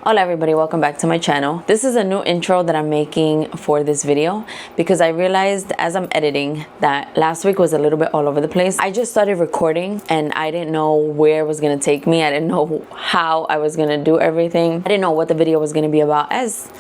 Hola everybody, welcome back to my channel. This is a new intro that I'm making for this video because I realized as I'm editing that last week was a little bit all over the place. I just started recording and I didn't know where it was gonna take me. I didn't know how I was gonna do everything. I didn't know what the video was gonna be about, as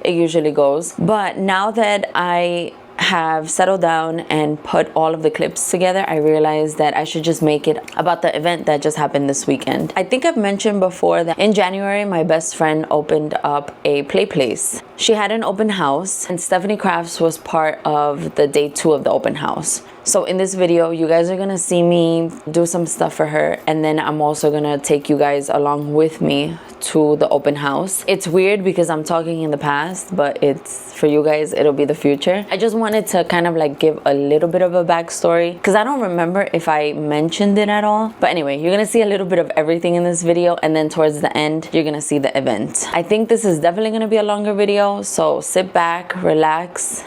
it usually goes. But now that I have settled down and put all of the clips together, I realized that I should just make it about the event that just happened this weekend. I think I've mentioned before that in January, my best friend opened up a play place. She had an open house and Stephanie Crafts was part of the day 2 of the open house. So in this video, you guys are gonna see me do some stuff for her, and then I'm also gonna take you guys along with me to the open house. It's weird because I'm talking in the past, but it's for you guys, it'll be the future. I just wanted to kind of like give a little bit of a backstory because I don't remember if I mentioned it at all. But anyway, you're gonna see a little bit of everything in this video, and then towards the end, you're gonna see the event. I think this is definitely gonna be a longer video, so sit back, relax,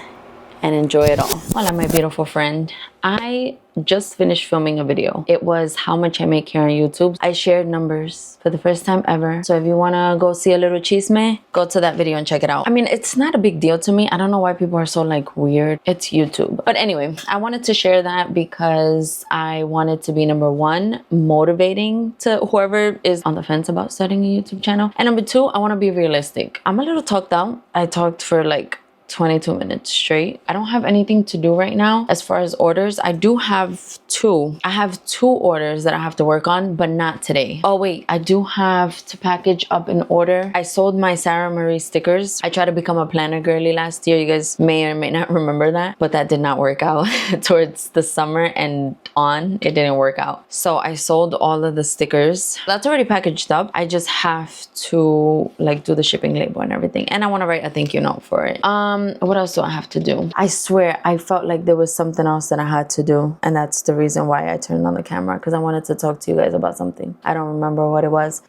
and enjoy it all. Hola, my beautiful friend. I just finished filming a video. It was how much I make here on YouTube. I shared numbers for the first time ever. So if you wanna go see a little chisme, go to that video and check it out. I mean, it's not a big deal to me. I don't know why people are so like weird. It's YouTube. But anyway, I wanted to share that because I wanted to be number one, motivating to whoever is on the fence about starting a YouTube channel. And number two, I wanna be realistic. I'm a little talked out. I talked for like 22 minutes straight. I don't have anything to do right now as far as orders. I do have two. I have 2 orders that I have to work on, but not today. Oh wait, I do have to package up an order. I sold my Sarah Marie stickers. I tried to become a planner girly last year. You guys may or may not remember that, but that did not work out. Towards the summer and on, it didn't work out. So I sold all of the stickers. That's already packaged up. I just have to like do the shipping label and everything. And I want to write a thank you note for it. What else do I have to do? I swear I felt like there was something else that I had to do, and that's the reason why I turned on the camera, because I wanted to talk to you guys about something. I don't remember what it was.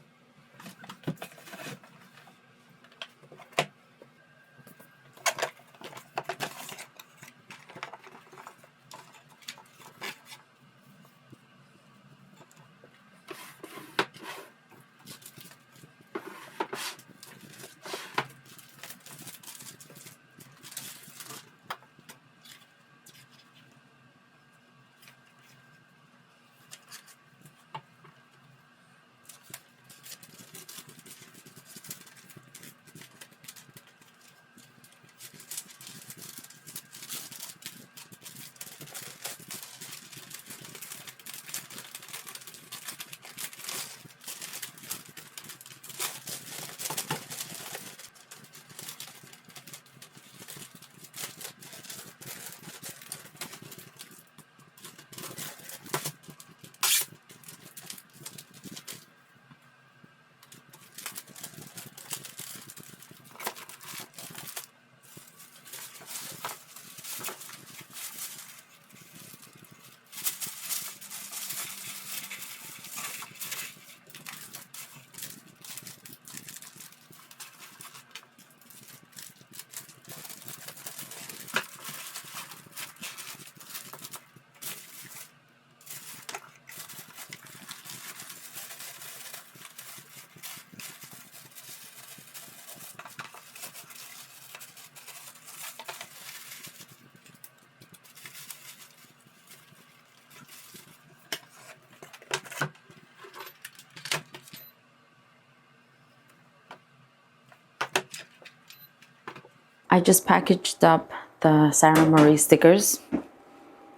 I just packaged up the Sarah Marie stickers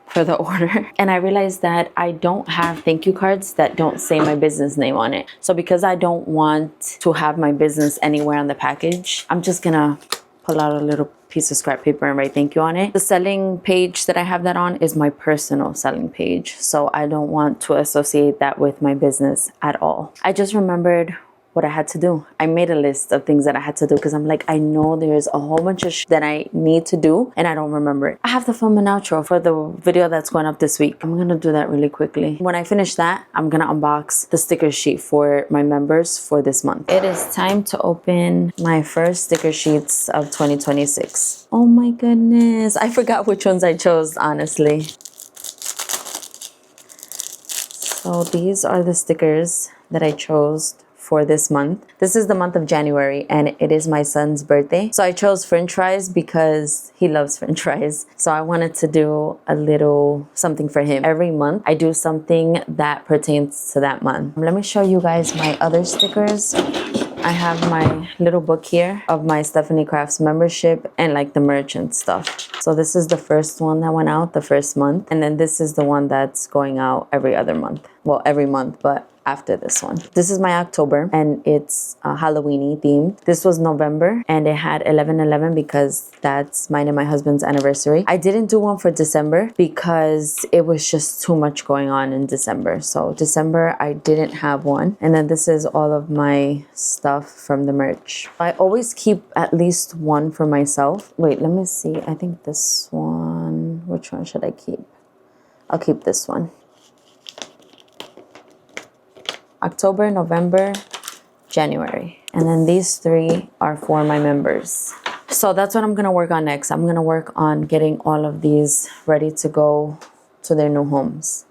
for the order, and I realized that I don't have thank you cards that don't say my business name on it. So because I don't want to have my business anywhere on the package, I'm just gonna pull out a little piece of scrap paper and write thank you on it. The selling page that I have that on is my personal selling page, so I don't want to associate that with my business at all. I just remembered what I had to do. I made a list of things that I had to do because I'm like, I know there's a whole bunch of that I need to do and I don't remember it. I have to film an outro for the video that's going up this week. I'm gonna do that really quickly. When I finish that, I'm gonna unbox the sticker sheet for my members for this month. It is time to open my first sticker sheets of 2026. Oh my goodness, I forgot which ones I chose, honestly. So these are the stickers that I chose for this month. This is the month of January and it is my son's birthday. So I chose french fries because he loves french fries. So I wanted to do a little something for him. Every month I do something that pertains to that month. Let me show you guys my other stickers. I have my little book here of my Stephanie Crafts membership and like the merch and stuff. So this is the first one that went out the first month. And then this is the one that's going out every other month. Well, every month, but after this one. This is my October and it's Halloween-y themed. This was November and it had 11/11 because that's mine and my husband's anniversary. I didn't do one for December because it was just too much going on in December. So December I didn't have one. And then this is all of my stuff from the merch. I always keep at least one for myself. Wait, let me see. I think this one, which one should I keep? I'll keep this one. October, November, January. And then these three are for my members. So that's what I'm gonna work on next. I'm gonna work on getting all of these ready to go to their new homes.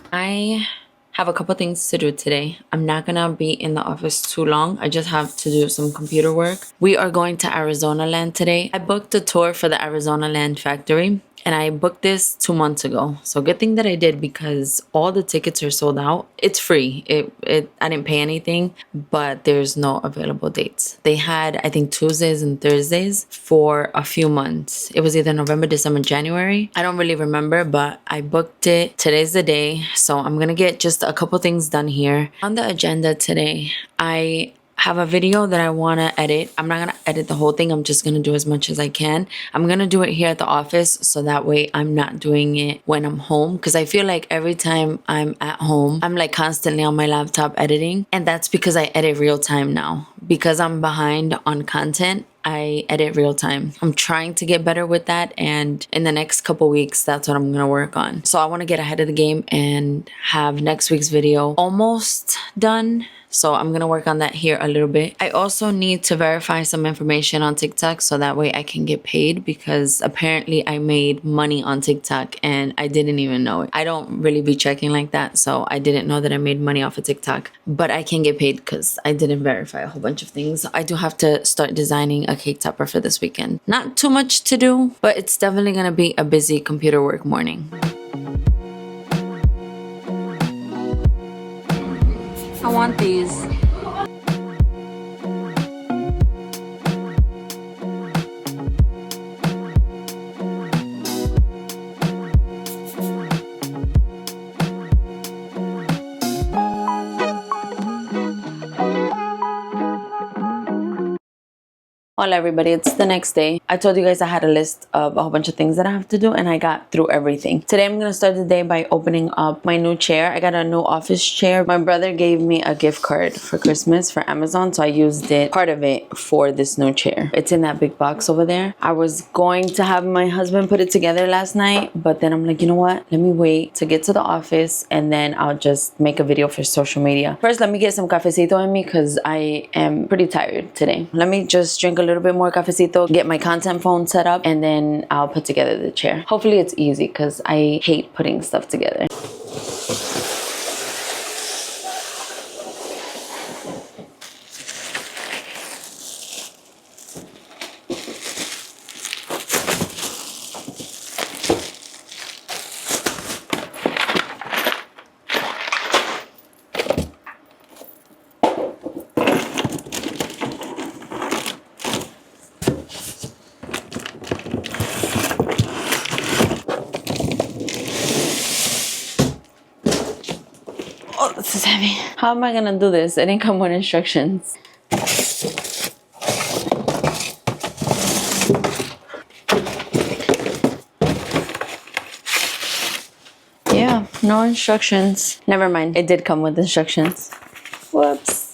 I have a couple things to do today. I'm not gonna be in the office too long. I just have to do some computer work. We are going to Arizona Land today. I booked a tour for the Arizona Land factory and I booked this 2 months ago. So good thing that I did because all the tickets are sold out. It's free. I didn't pay anything, but there's no available dates. They had, I think, Tuesdays and Thursdays for a few months. It was either November, December, January. I don't really remember, but I booked it. Today's the day. So I'm gonna get just a couple things done here. On the agenda today, I have a video that I want to edit. I'm not going to edit the whole thing. I'm just going to do as much as I can. I'm going to do it here at the office so that way I'm not doing it when I'm home, because I feel like every time I'm at home, I'm like constantly on my laptop editing. And that's because I edit real time now. Because I'm behind on content, I edit real time. I'm trying to get better with that, and in the next couple weeks, that's what I'm gonna work on. So I want to get ahead of the game and have next week's video almost done. So I'm gonna work on that here a little bit. I also need to verify some information on TikTok so that way I can get paid, because apparently I made money on TikTok and I didn't even know it. I don't really be checking like that, so I didn't know that I made money off of TikTok, but I can get paid because I didn't verify a whole bunch of things. I do have to start designing a cake topper for this weekend. Not too much to do, but it's definitely gonna be a busy computer work morning. I want these. Hola everybody, it's the next day. I told you guys I had a list of a whole bunch of things that I have to do and I got through everything. Today I'm gonna start the day by opening up my new chair. I got a new office chair. My brother gave me a gift card for Christmas for Amazon, so I used part of it for this new chair. It's in that big box over there. I was going to have my husband put it together last night, but then I'm like, you know what? Let me wait to get to the office and then I'll just make a video for social media. First, let me get some cafecito in me because I am pretty tired today. Let me just drink a little bit more cafecito, get my content phone set up, and then I'll put together the chair. Hopefully it's easy because I hate putting stuff together. Oh, this is heavy. How am I gonna do this? It didn't come with instructions. Yeah, no instructions. Never mind, it did come with instructions. Whoops.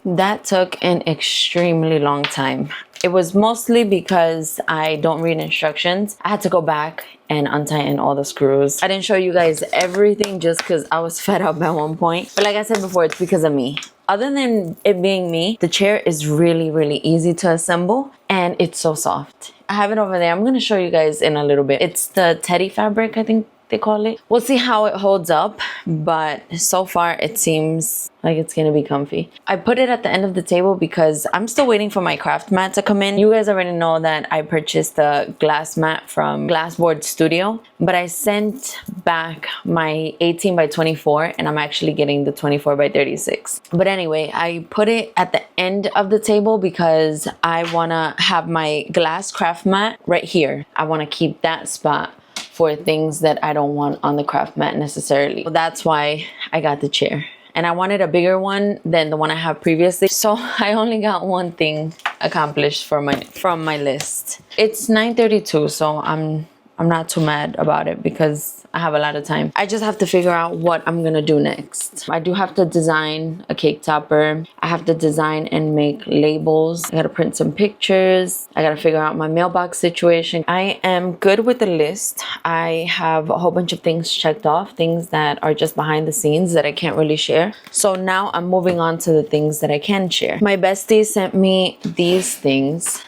That took an extremely long time. It was mostly because I don't read instructions. I had to go back and untighten all the screws. I didn't show you guys everything just because I was fed up at one point. But like I said before, it's because of me. Other than it being me, the chair is really easy to assemble and it's so soft. I have it over there. I'm gonna show you guys in a little bit. It's the teddy fabric, I think they call it. We'll see how it holds up, but so far it seems like it's gonna be comfy. I put it at the end of the table because I'm still waiting for my craft mat to come in. You guys already know that I purchased the glass mat from Glassboard Studio, but I sent back my 18 by 24 and I'm actually getting the 24 by 36. But anyway, I put it at the end of the table because I wanna have my glass craft mat right here. I wanna keep that spot for things that I don't want on the craft mat necessarily. So that's why I got the chair. And I wanted a bigger one than the one I have previously. So I only got one thing accomplished from my list. It's 9:32, so I'm not too mad about it because I have a lot of time. I just have to figure out what I'm gonna do next. I do have to design a cake topper. I have to design and make labels. I gotta print some pictures. I gotta figure out my mailbox situation. I am good with the list. I have a whole bunch of things checked off, things that are just behind the scenes that I can't really share. So now I'm moving on to the things that I can share. My bestie sent me these things.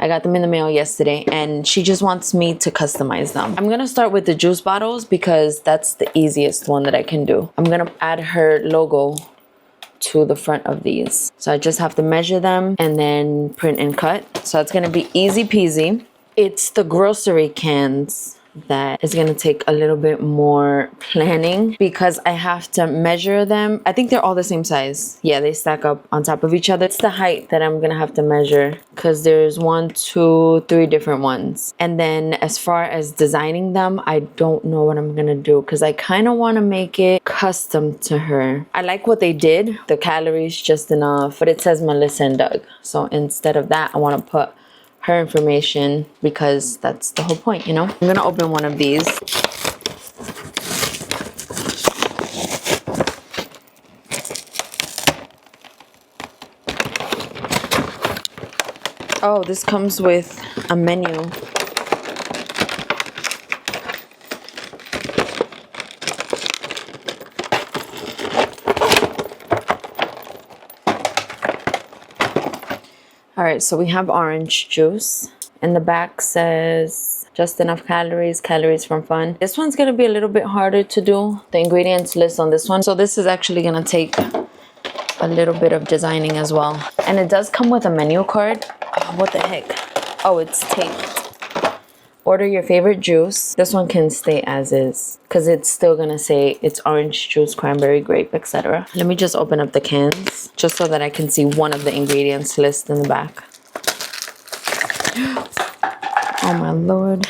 I got them in the mail yesterday and she just wants me to customize them. I'm gonna start with the juice bottles because that's the easiest one that I can do. I'm gonna add her logo to the front of these. So I just have to measure them and then print and cut. So it's gonna be easy peasy. It's the grocery cans that is gonna take a little bit more planning because I have to measure them. I think they're all the same size. Yeah, they stack up on top of each other. It's the height that I'm gonna have to measure because there's 1, 2, 3 different ones. And then as far as designing them, I don't know what I'm gonna do because I kind of want to make it custom to her. I like what they did. The calories just enough, but it says Melissa and Doug. So instead of that, I want to put her information because that's the whole point, you know? I'm gonna open one of these. Oh, this comes with a menu. All right, so we have orange juice and the back says just enough calories, calories from fun. This one's gonna be a little bit harder to do, the ingredients list on this one. So this is actually gonna take a little bit of designing as well. And it does come with a menu card. Oh, what the heck? Oh, it's taped. Order your favorite juice. This one can stay as is because it's still gonna say it's orange juice, cranberry, grape, etc. Let me just open up the cans just so that I can see one of the ingredients list in the back. Oh my lord.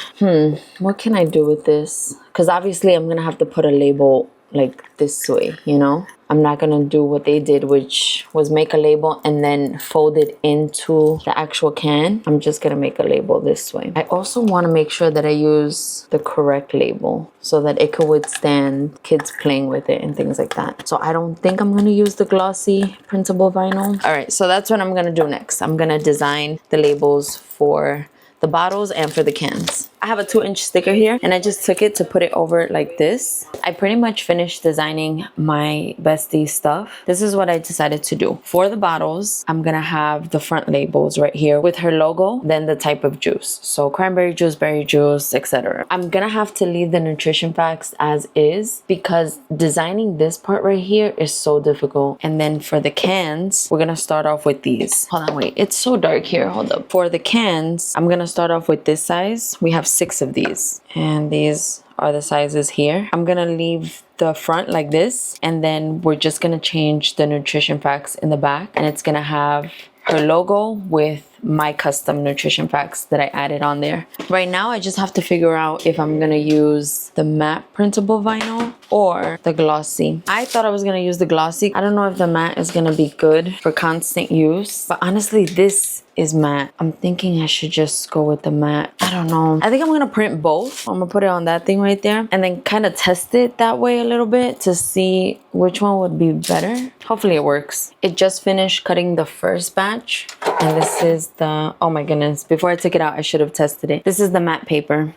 What can I do with this? Because obviously I'm gonna have to put a label like this way, you know? I'm not gonna do what they did, which was make a label and then fold it into the actual can. I'm just gonna make a label this way. I also wanna make sure that I use the correct label so that it could withstand kids playing with it and things like that. So I don't think I'm gonna use the glossy printable vinyl. All right, so that's what I'm gonna do next. I'm gonna design the labels for the bottles and for the cans. I have a 2-inch sticker here and I just took it to put it over like this. I pretty much finished designing my bestie stuff. This is what I decided to do. For the bottles, I'm gonna have the front labels right here with her logo, then the type of juice. So cranberry juice, berry juice, etc. I'm gonna have to leave the nutrition facts as is because designing this part right here is so difficult. And then for the cans, we're gonna start off with these. Hold on, wait, it's so dark here, hold up. For the cans, I'm gonna start off with this size. We have 6 of these and these are the sizes here. I'm gonna leave the front like this and then we're just gonna change the nutrition facts in the back and it's gonna have her logo with my custom nutrition facts that I added on there. Right now I just have to figure out if I'm gonna use the matte printable vinyl or the glossy. I thought I was gonna use the glossy. I don't know if the matte is gonna be good for constant use, but honestly this is matte. I'm thinking I should just go with the matte. I don't know. I think I'm gonna print both. I'm gonna put it on that thing right there and then kind of test it that way a little bit to see which one would be better. Hopefully it works. It just finished cutting the first batch and this is the, oh my goodness, before I took it out I should have tested it. This is the matte paper.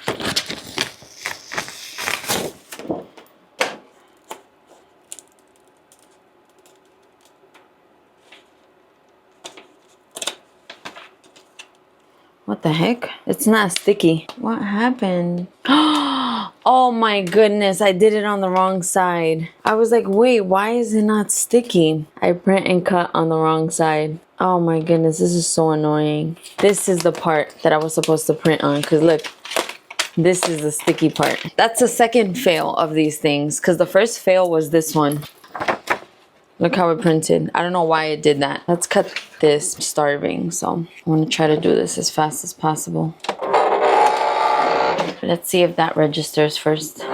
What the heck? It's not sticky. What happened? Oh my goodness, I did it on the wrong side. I was like, wait, why is it not sticky? I print and cut on the wrong side. Oh my goodness, this is so annoying. This is the part that I was supposed to print on, because look, this is the sticky part. That's the second fail of these things, because the first fail was this one. Look how it printed. I don't know why it did that. Let's cut this. I'm starving, so I want to try to do this as fast as possible. Let's see if that registers first.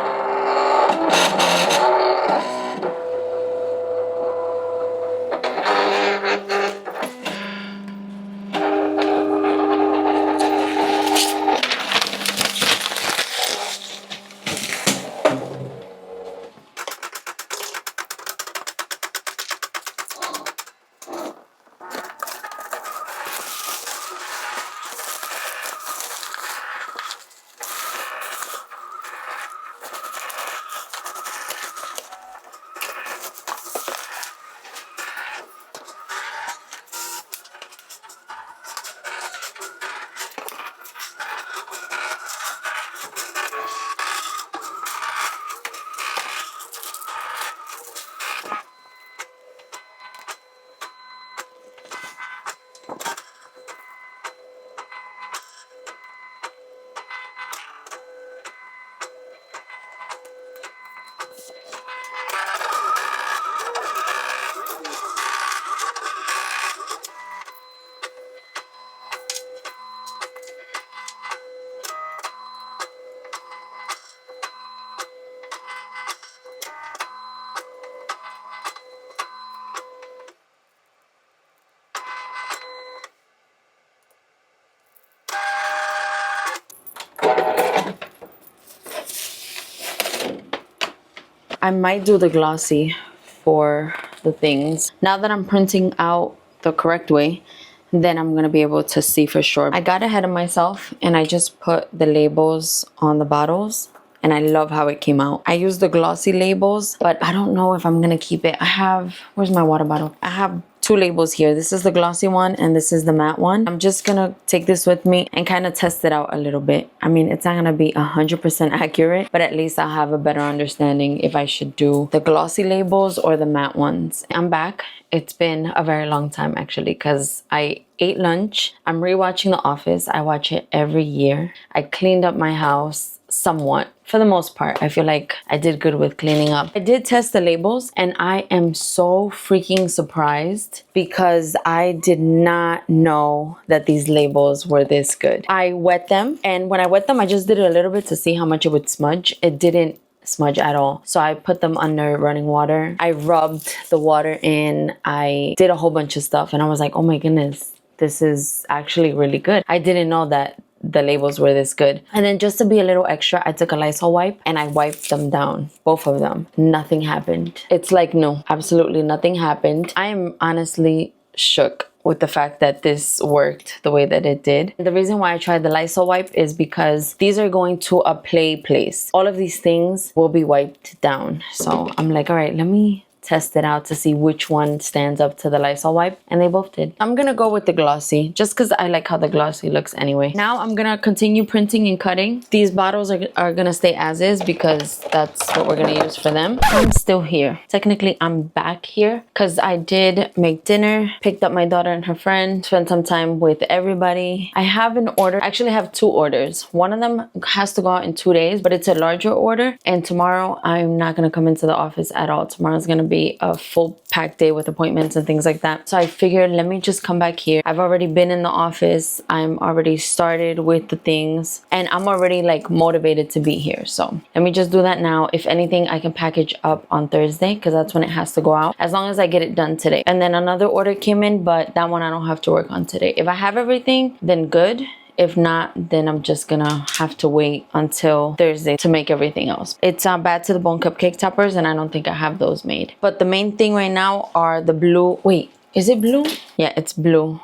I might do the glossy for the things. Now that I'm printing out the correct way, then I'm gonna be able to see for sure. I got ahead of myself and I just put the labels on the bottles, and I love how it came out. I use the glossy labels, but I don't know if I'm gonna keep it. I have, where's my water bottle? I have two labels here. This is the glossy one and this is the matte one. I'm just gonna take this with me and kind of test it out a little bit. I mean, it's not gonna be 100% accurate, but at least I'll have a better understanding if I should do the glossy labels or the matte ones. I'm back. It's been a very long time actually, because I ate lunch. I'm rewatching The Office. I watch it every year. I cleaned up my house somewhat. For the most part, I feel like I did good with cleaning up. I did test the labels and I am so freaking surprised because I did not know that these labels were this good. I wet them, and when I wet them, I just did it a little bit to see how much it would smudge. It didn't smudge at all. So I put them under running water. I rubbed the water in. I did a whole bunch of stuff and I was like, oh my goodness, this is actually really good. I didn't know that the labels were this good. And then just to be a little extra, I took a Lysol wipe and I wiped them down, both of them. Nothing happened. It's like, no, absolutely nothing happened. I am honestly shook with the fact that this worked the way that it did. The reason why I tried the Lysol wipe is because these are going to a play place. All of these things will be wiped down. So I'm like, all right, let me test it out to see which one stands up to the Lysol wipe, and they both did. I'm gonna go with the glossy just because I like how the glossy looks anyway. Now I'm gonna continue printing and cutting. These bottles are gonna stay as is because that's what we're gonna use for them. I'm still here. Technically, I'm back here because I did make dinner, picked up my daughter and her friend, spent some time with everybody. I have an order. I actually have two orders. One of them has to go out in 2 days, but it's a larger order, and tomorrow I'm not gonna come into the office at all. Tomorrow's gonna be a full packed day with appointments and things like that. So I figured, let me just come back here. I've already been in the office. I'm already started with the things and I'm already like motivated to be here. So let me just do that now. If anything, I can package up on Thursday because that's when it has to go out, as long as I get it done today. And then another order came in, but that one I don't have to work on today. If I have everything, then good. If not, then I'm just gonna have to wait until Thursday to make everything else. It's Bad to the Bone cupcake toppers, and I don't think I have those made. But the main thing right now are the blue, wait, is it blue? Yeah, it's blue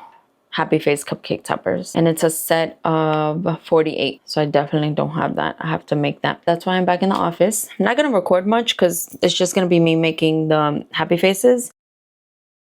Happy Face cupcake toppers. And it's a set of 48. So I definitely don't have that. I have to make that. That's why I'm back in the office. I'm not gonna record much because it's just gonna be me making the Happy Faces.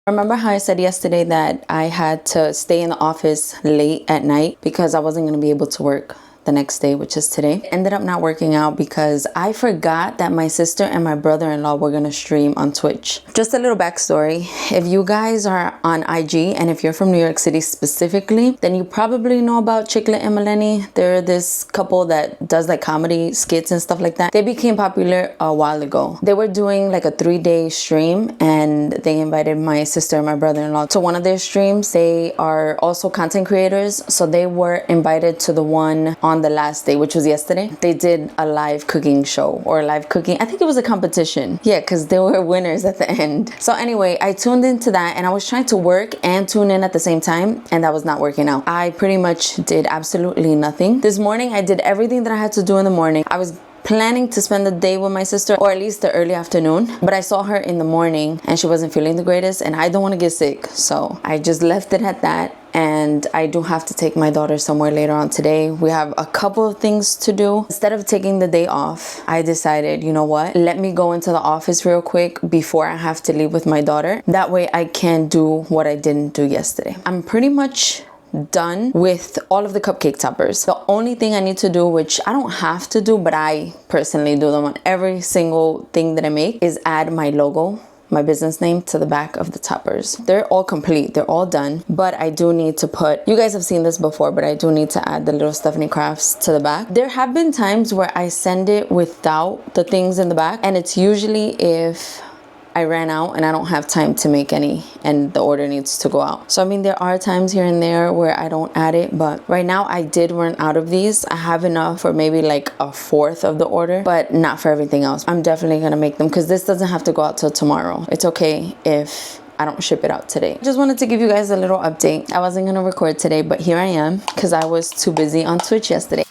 Remember how I said yesterday that I had to stay in the office late at night because I wasn't going to be able to work the next day, which is today. Ended up not working out because I forgot that my sister and my brother-in-law were gonna stream on Twitch. Just a little backstory. If you guys are on IG and if you're from New York City specifically, then you probably know about Chicklet and Melanie. They're this couple that does like comedy skits and stuff like that. They became popular a while ago. They were doing like a 3-day stream and they invited my sister and my brother-in-law to one of their streams. They are also content creators, so they were invited to the one on the last day, which was yesterday. They did a live cooking show or live cooking. I think it was a competition. Yeah, because they were winners at the end. So anyway, I tuned into that and I was trying to work and tune in at the same time, and that was not working out. I pretty much did absolutely nothing. This morning, I did everything that I had to do in the morning. I was planning to spend the day with my sister, or at least the early afternoon, but I saw her in the morning and she wasn't feeling the greatest, and I don't want to get sick, so I just left it at that. And I do have to take my daughter somewhere later on today. We have a couple of things to do. Instead of taking the day off, I decided, you know what, let me go into the office real quick before I have to leave with my daughter. That way I can do what I didn't do yesterday. I'm pretty much done with all of the cupcake toppers. The only thing I need to do, which I don't have to do, but I personally do them on every single thing that I make, is add my logo, my business name, to the back of the toppers. They're all complete, they're all done, but I do need to put, you guys have seen this before, but I do need to add the little Stephanie Crafts to the back. There have been times where I send it without the things in the back, and it's usually if I ran out and I don't have time to make any and the order needs to go out. So I mean, there are times here and there where I don't add it, but right now I did run out of these. I have enough for maybe like a fourth of the order, but not for everything else. I'm definitely gonna make them because this doesn't have to go out till tomorrow. It's okay if I don't ship it out today. Just wanted to give you guys a little update. I wasn't gonna record today, but here I am because I was too busy on Twitch yesterday.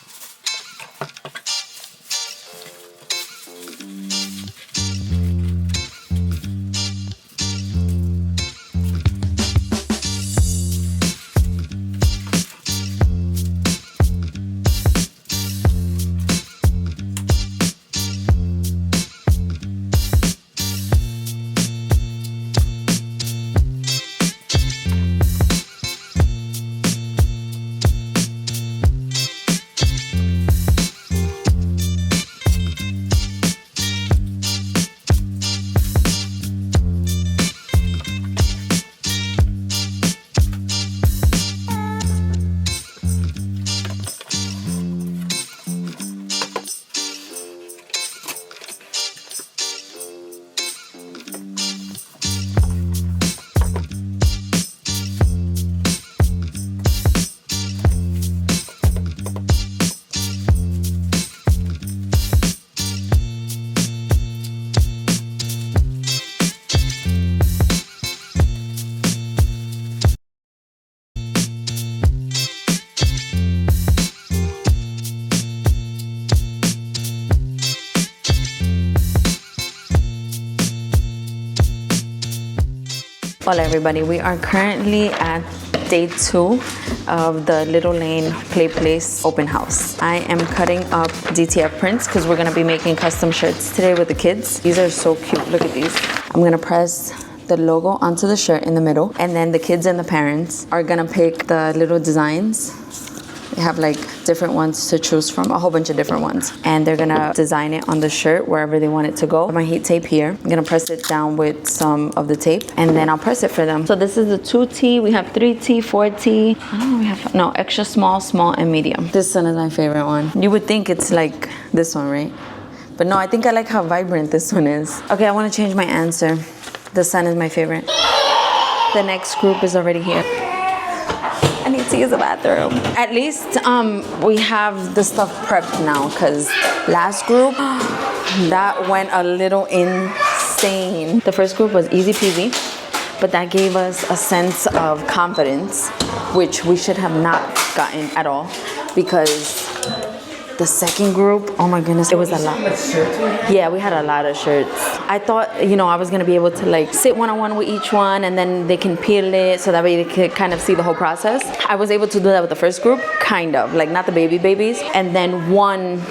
Hola everybody, we are currently at day 2 of the Little Lane Play Place open house. I am cutting up DTF prints because we're gonna be making custom shirts today with the kids. These are so cute, look at these. I'm gonna press the logo onto the shirt in the middle, and then the kids and the parents are gonna pick the little designs. They have like different ones to choose from, a whole bunch of different ones. And they're gonna design it on the shirt wherever they want it to go. My heat tape here. I'm gonna press it down with some of the tape and then I'll press it for them. So this is the 2T, we have 3T, 4T. I don't know, we have, no, extra small, small, and medium. This one is my favorite one. You would think it's like this one, right? But no, I think I like how vibrant this one is. Okay, I wanna change my answer. The sun is my favorite. The next group is already here. I need to use the bathroom. At least we have the stuff prepped now, because last group, that went a little insane. The first group was easy peasy, but that gave us a sense of confidence, which we should have not gotten at all, because the second group, oh my goodness, it was a lot. Yeah, we had a lot of shirts. I thought, you know, I was gonna be able to like sit one-on-one with each one and then they can peel it so that way they could kind of see the whole process. I was able to do that with the first group, kind of, like not the babies. And then one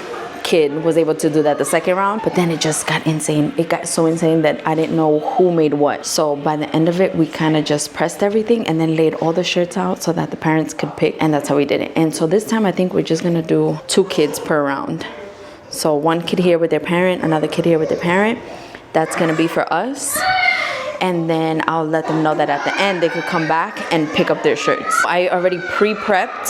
kid was able to do that the second round, but then it just got insane. It got so insane that I didn't know who made what. So by the end of it, we kind of just pressed everything and then laid all the shirts out so that the parents could pick, and that's how we did it. And so this time I think we're just gonna do 2 kids per round. So 1 kid here with their parent, another kid here with their parent. That's gonna be for us. And then I'll let them know that at the end they could come back and pick up their shirts. I already pre-prepped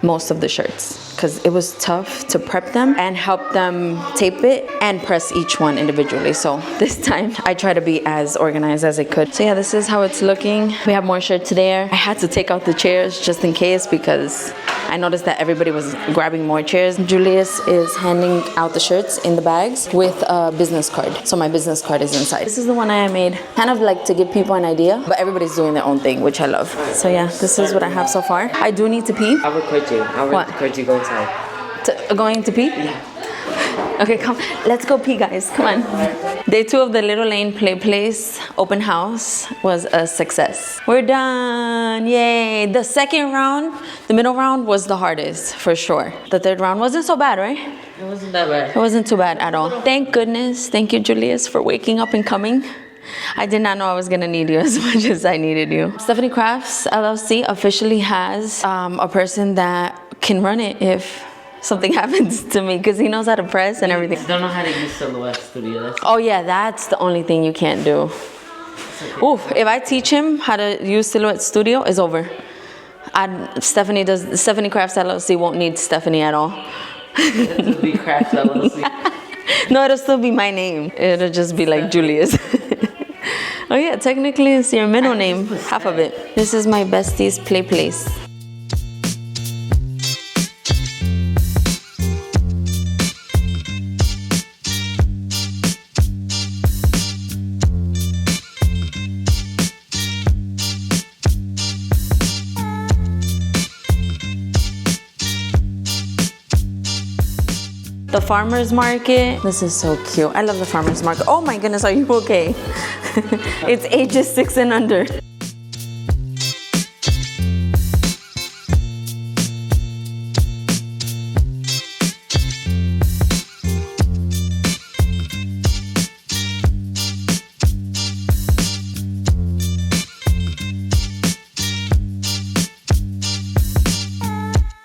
most of the shirts because it was tough to prep them and help them tape it and press each one individually. So this time I try to be as organized as I could. So yeah, this is how it's looking. We have more shirts there. I had to take out the chairs just in case because I noticed that everybody was grabbing more chairs. Julius is handing out the shirts in the bags with a business card. So my business card is inside. This is the one I made, kind of like to give people an idea, but everybody's doing their own thing, which I love. So yeah, this is what I have so far. I do need to pee. I'll record you. I'll record you go inside. Going to pee? Yeah. Okay, come. Let's go pee, guys. Come on. Day 2 of the Little Lane Play Place open house was a success. We're done. Yay. The second round, the middle round was the hardest for sure. The third round wasn't so bad, right? It wasn't that bad. It wasn't too bad at all. Thank goodness. Thank you, Julius, for waking up and coming. I did not know I was gonna need you as much as I needed you. Stephanie Crafts LLC officially has a person that can run it if something happens to me, because he knows how to press and everything. I don't know how to use Silhouette Studio. Oh yeah, that's the only thing you can't do. Okay. Oof, if I teach him how to use Silhouette Studio, it's over. Stephanie Crafts LLC won't need Stephanie at all. It'll be Crafts LLC. No, it'll still be my name. It'll just be like Julius. Oh yeah, technically it's your middle name, half of it. This is my bestie's play place. The farmer's market. This is so cute. I love the farmer's market. Oh my goodness, are you okay? It's ages 6 and under.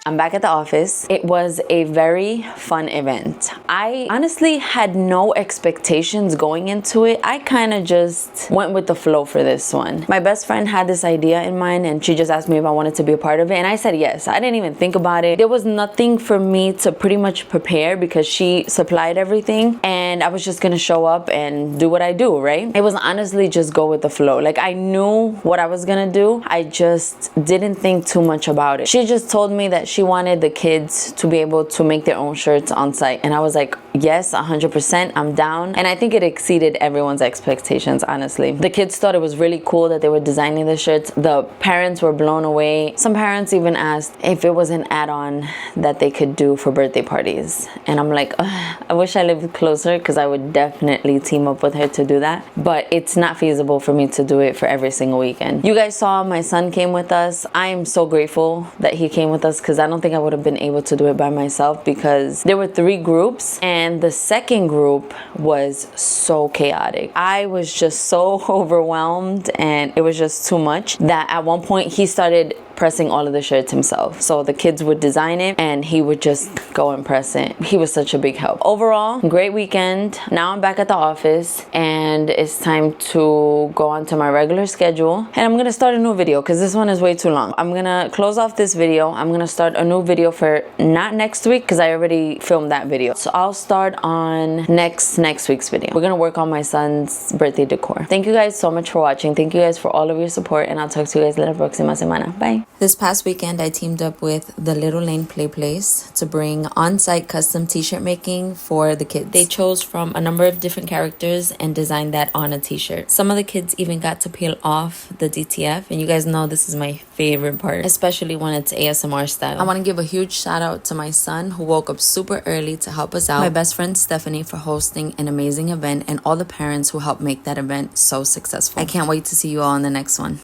I'm back at the office. It was a very fun event. I honestly had no expectations going into it. I kind of just went with the flow for this one. My best friend had this idea in mind and she just asked me if I wanted to be a part of it, and I said yes. I didn't even think about it. There was nothing for me to pretty much prepare because she supplied everything and I was just gonna show up and do what I do, right? It was honestly just go with the flow. Like, I knew what I was gonna do. I just didn't think too much about it. She just told me that she wanted the kids to be able to make their own shirts on site, and I was like, yes, 100%, I'm down. And I think it exceeded everyone's expectations, honestly. The kids thought it was really cool that they were designing the shirts. The parents were blown away. Some parents even asked if it was an add-on that they could do for birthday parties, and I'm like, I wish I lived closer because I would definitely team up with her to do that, but it's not feasible for me to do it for every single weekend. You guys saw my son came with us. I am so grateful that he came with us because I don't think I would have been able to do it by myself, because there were 3 groups and the second group was so chaotic. I was just so overwhelmed and it was just too much that at one point he started pressing all of the shirts himself. So the kids would design it and he would just go and press it. He was such a big help. Overall, great weekend. Now I'm back at the office and it's time to go on to my regular schedule, and I'm gonna start a new video because this one is way too long. I'm gonna close off this video. I'm gonna start a new video for not next week because I already filmed that video. So I'll start on next week's video. We're gonna work on my son's birthday decor. Thank you guys so much for watching. Thank you guys for all of your support, and I'll talk to you guys la próxima semana. Bye. This past weekend, I teamed up with the Little Lane Play Place to bring on-site custom t-shirt making for the kids. They chose from a number of different characters and designed that on a t-shirt. Some of the kids even got to peel off the DTF, and you guys know this is my favorite part, especially when it's ASMR style. I want to give a huge shout out to my son who woke up super early to help us out, my best friend Stephanie for hosting an amazing event, and all the parents who helped make that event so successful. I can't wait to see you all in the next one.